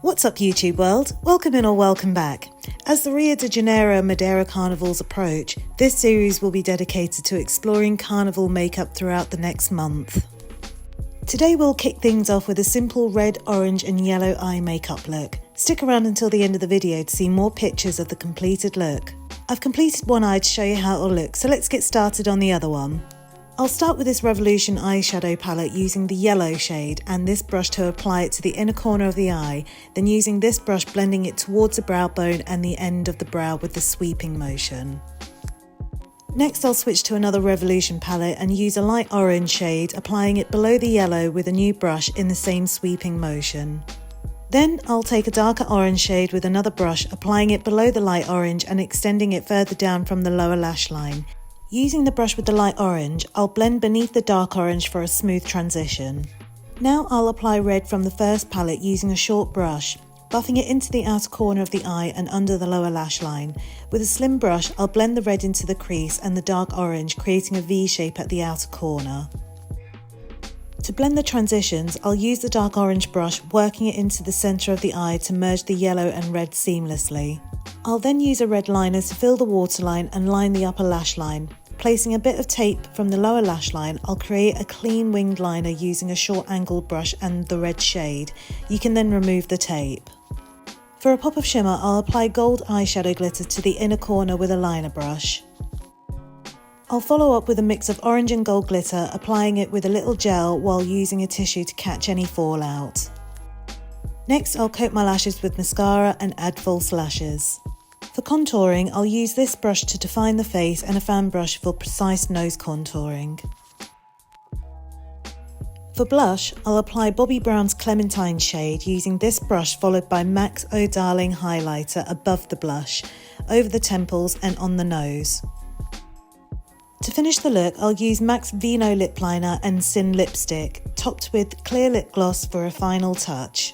What's up YouTube world? Welcome in or welcome back. As the Rio de Janeiro and Madeira carnivals approach, this series will be dedicated to exploring carnival makeup throughout the next month. Today we'll kick things off with a simple red, orange and yellow eye makeup look. Stick around until the end of the video to see more pictures of the completed look. I've completed one eye to show you how it'll look, so let's get started on the other one. I'll start with this Revolution eyeshadow palette using the yellow shade and this brush to apply it to the inner corner of the eye, then using this brush blending it towards the brow bone and the end of the brow with the sweeping motion. Next I'll switch to another Revolution palette and use a light orange shade, applying it below the yellow with a new brush in the same sweeping motion. Then I'll take a darker orange shade with another brush, applying it below the light orange and extending it further down from the lower lash line. Using the brush with the light orange, I'll blend beneath the dark orange for a smooth transition. Now I'll apply red from the first palette using a short brush, buffing it into the outer corner of the eye and under the lower lash line. With a slim brush, I'll blend the red into the crease and the dark orange, creating a V shape at the outer corner. To blend the transitions, I'll use the dark orange brush, working it into the centre of the eye to merge the yellow and red seamlessly. I'll then use a red liner to fill the waterline and line the upper lash line. Placing a bit of tape from the lower lash line, I'll create a clean winged liner using a short angled brush and the red shade. You can then remove the tape. For a pop of shimmer, I'll apply gold eyeshadow glitter to the inner corner with a liner brush. I'll follow up with a mix of orange and gold glitter, applying it with a little gel while using a tissue to catch any fallout. Next, I'll coat my lashes with mascara and add false lashes. For contouring, I'll use this brush to define the face and a fan brush for precise nose contouring. For blush, I'll apply Bobbi Brown's Clementine shade using this brush followed by MAC's Oh Darling highlighter above the blush, over the temples and on the nose. To finish the look, I'll use MAC's Vino lip liner and Sin lipstick, topped with clear lip gloss for a final touch.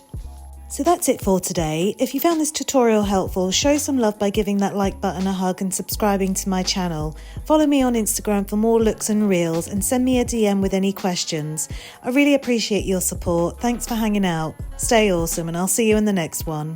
So that's it for today. If you found this tutorial helpful, show some love by giving that like button a hug and subscribing to my channel. Follow me on Instagram for more looks and reels and send me a DM with any questions. I really appreciate your support. Thanks for hanging out. Stay awesome and I'll see you in the next one.